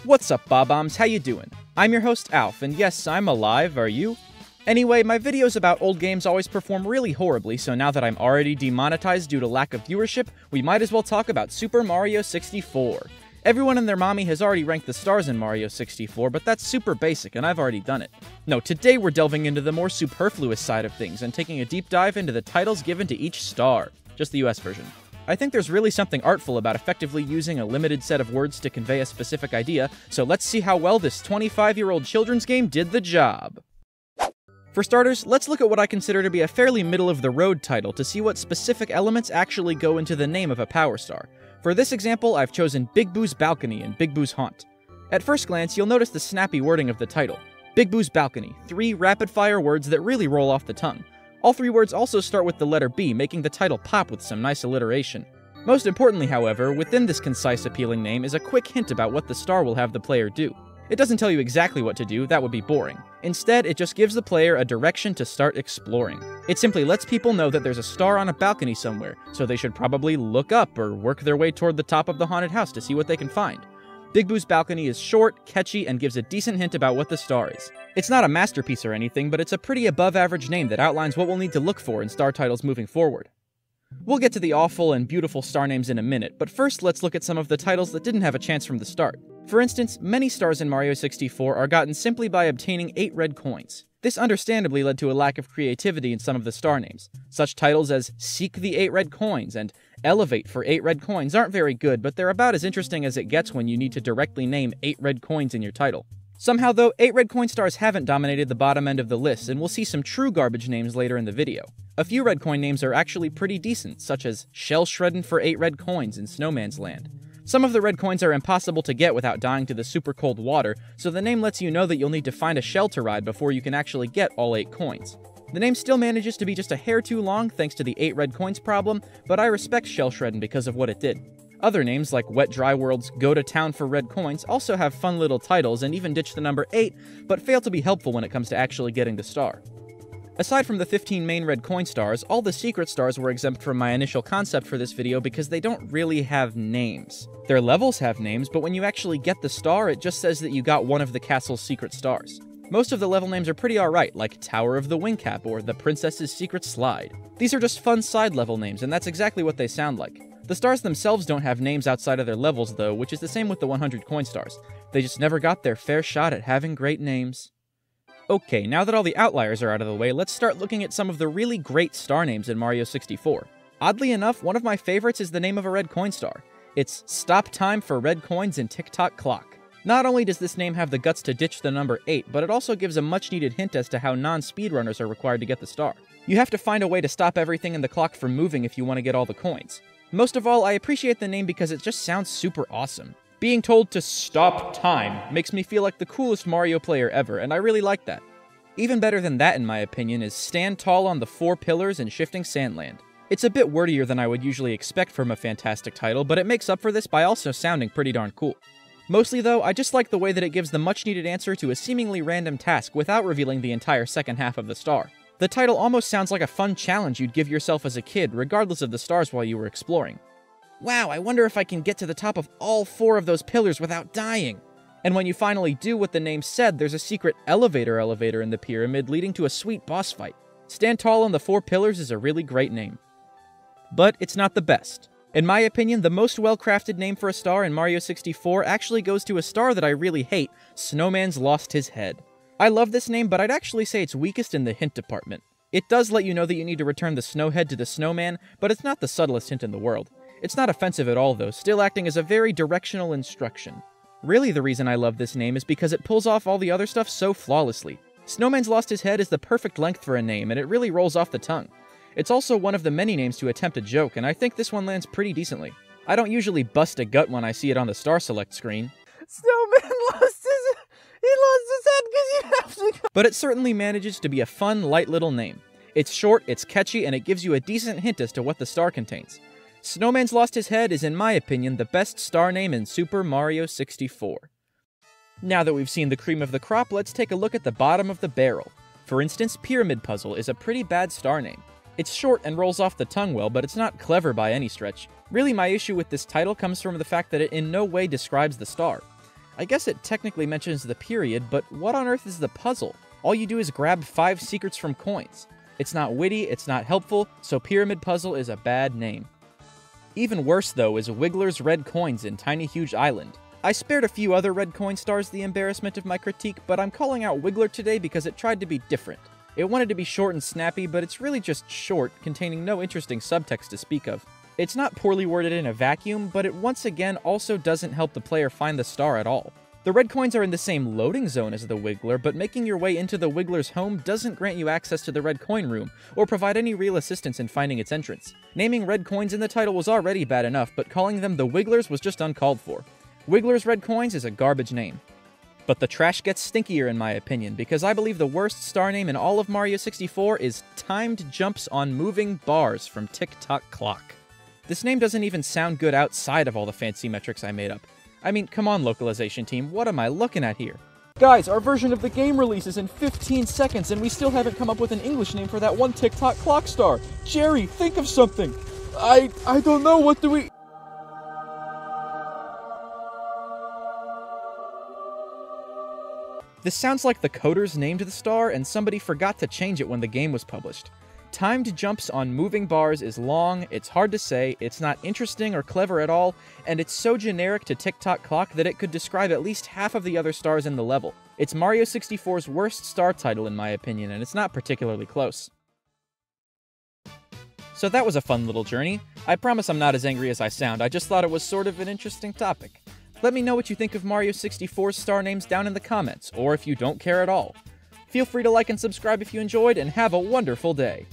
What's up, Bob-Ombs? How you doing? I'm your host, Alph, and yes, I'm alive, are you? Anyway, my videos about old games always perform really horribly, so now that I'm already demonetized due to lack of viewership, we might as well talk about Super Mario 64. Everyone and their mommy has already ranked the stars in Mario 64, but that's super basic, and I've already done it. No, today we're delving into the more superfluous side of things and taking a deep dive into the titles given to each star. Just the US version. I think there's really something artful about effectively using a limited set of words to convey a specific idea, so let's see how well this 25-year-old children's game did the job. For starters, let's look at what I consider to be a fairly middle-of-the-road title to see what specific elements actually go into the name of a Power Star. For this example, I've chosen Big Boo's Balcony and Big Boo's Haunt. At first glance, you'll notice the snappy wording of the title. Big Boo's Balcony, 3 rapid-fire words that really roll off the tongue. All 3 words also start with the letter B, making the title pop with some nice alliteration. Most importantly, however, within this concise, appealing name is a quick hint about what the star will have the player do. It doesn't tell you exactly what to do, that would be boring. Instead, it just gives the player a direction to start exploring. It simply lets people know that there's a star on a balcony somewhere, so they should probably look up or work their way toward the top of the haunted house to see what they can find. Big Boo's Balcony is short, catchy, and gives a decent hint about what the star is. It's not a masterpiece or anything, but it's a pretty above-average name that outlines what we'll need to look for in star titles moving forward. We'll get to the awful and beautiful star names in a minute, but first let's look at some of the titles that didn't have a chance from the start. For instance, many stars in Mario 64 are gotten simply by obtaining 8 red coins. This understandably led to a lack of creativity in some of the star names. Such titles as Seek the 8 red coins and Elevate for 8 red coins aren't very good, but they're about as interesting as it gets when you need to directly name 8 red coins in your title. Somehow though, 8 red coin stars haven't dominated the bottom end of the list, and we'll see some true garbage names later in the video. A few red coin names are actually pretty decent, such as Shell Shreddin' for 8 red coins in Snowman's Land. Some of the red coins are impossible to get without dying to the super cold water, so the name lets you know that you'll need to find a shell to ride before you can actually get all 8 coins. The name still manages to be just a hair too long thanks to the 8 red coins problem, but I respect Shell Shreddin' because of what it did. Other names, like Wet Dry World's Go to Town for Red Coins, also have fun little titles and even ditch the number 8, but fail to be helpful when it comes to actually getting the star. Aside from the 15 main red coin stars, all the secret stars were exempt from my initial concept for this video because they don't really have names. Their levels have names, but when you actually get the star, it just says that you got one of the castle's secret stars. Most of the level names are pretty alright, like Tower of the Wingcap or The Princess's Secret Slide. These are just fun side level names, and that's exactly what they sound like. The stars themselves don't have names outside of their levels though, which is the same with the 100 coin stars. They just never got their fair shot at having great names. Okay, now that all the outliers are out of the way, let's start looking at some of the really great star names in Mario 64. Oddly enough, one of my favorites is the name of a red coin star. It's Stop Time for Red Coins in Tick-Tock Clock. Not only does this name have the guts to ditch the number 8, but it also gives a much-needed hint as to how non-speedrunners are required to get the star. You have to find a way to stop everything in the clock from moving if you want to get all the coins. Most of all, I appreciate the name because it just sounds super awesome. Being told to stop time makes me feel like the coolest Mario player ever, and I really like that. Even better than that, in my opinion, is Stand Tall on the 4 Pillars in Shifting Sandland. It's a bit wordier than I would usually expect from a fantastic title, but it makes up for this by also sounding pretty darn cool. Mostly though, I just like the way that it gives the much-needed answer to a seemingly random task without revealing the entire second half of the star. The title almost sounds like a fun challenge you'd give yourself as a kid, regardless of the stars while you were exploring. Wow, I wonder if I can get to the top of all 4 of those pillars without dying. And when you finally do what the name said, there's a secret elevator in the pyramid leading to a sweet boss fight. Stand Tall on the 4 Pillars is a really great name. But it's not the best. In my opinion, the most well-crafted name for a star in Mario 64 actually goes to a star that I really hate, Snowman's Lost His Head. I love this name, but I'd actually say it's weakest in the hint department. It does let you know that you need to return the snowhead to the snowman, but it's not the subtlest hint in the world. It's not offensive at all though, still acting as a very directional instruction. Really the reason I love this name is because it pulls off all the other stuff so flawlessly. Snowman's Lost His Head is the perfect length for a name, and it really rolls off the tongue. It's also one of the many names to attempt a joke, and I think this one lands pretty decently. I don't usually bust a gut when I see it on the star select screen. Snowman he lost his head because you have to go. But it certainly manages to be a fun, light little name. It's short, it's catchy, and it gives you a decent hint as to what the star contains. Snowman's Lost His Head is, in my opinion, the best star name in Super Mario 64. Now that we've seen the cream of the crop, let's take a look at the bottom of the barrel. For instance, Pyramid Puzzle is a pretty bad star name. It's short and rolls off the tongue well, but it's not clever by any stretch. Really, my issue with this title comes from the fact that it in no way describes the star. I guess it technically mentions the period, but what on earth is the puzzle? All you do is grab 5 secrets from coins. It's not witty, it's not helpful, so Pyramid Puzzle is a bad name. Even worse, though, is Wiggler's red coins in Tiny Huge Island. I spared a few other red coin stars the embarrassment of my critique, but I'm calling out Wiggler today because it tried to be different. It wanted to be short and snappy, but it's really just short, containing no interesting subtext to speak of. It's not poorly worded in a vacuum, but it once again also doesn't help the player find the star at all. The red coins are in the same loading zone as the Wiggler, but making your way into the Wiggler's home doesn't grant you access to the red coin room, or provide any real assistance in finding its entrance. Naming red coins in the title was already bad enough, but calling them the Wigglers was just uncalled for. Wiggler's red coins is a garbage name. But the trash gets stinkier in my opinion, because I believe the worst star name in all of Mario 64 is Timed Jumps on Moving Bars from Tick-Tock Clock. This name doesn't even sound good outside of all the fancy metrics I made up. I mean, come on, localization team, what am I looking at here? Guys, our version of the game releases in 15 seconds, and we still haven't come up with an English name for that one Tick-Tock Clock star. Jerry, think of something! I don't know, what do we... This sounds like the coders named the star, and somebody forgot to change it when the game was published. Timed Jumps on Moving Bars is long, it's hard to say, it's not interesting or clever at all, and it's so generic to Tick-Tock Clock that it could describe at least half of the other stars in the level. It's Mario 64's worst star title in my opinion, and it's not particularly close. So that was a fun little journey. I promise I'm not as angry as I sound, I just thought it was sort of an interesting topic. Let me know what you think of Mario 64's star names down in the comments, or if you don't care at all. Feel free to like and subscribe if you enjoyed, and have a wonderful day!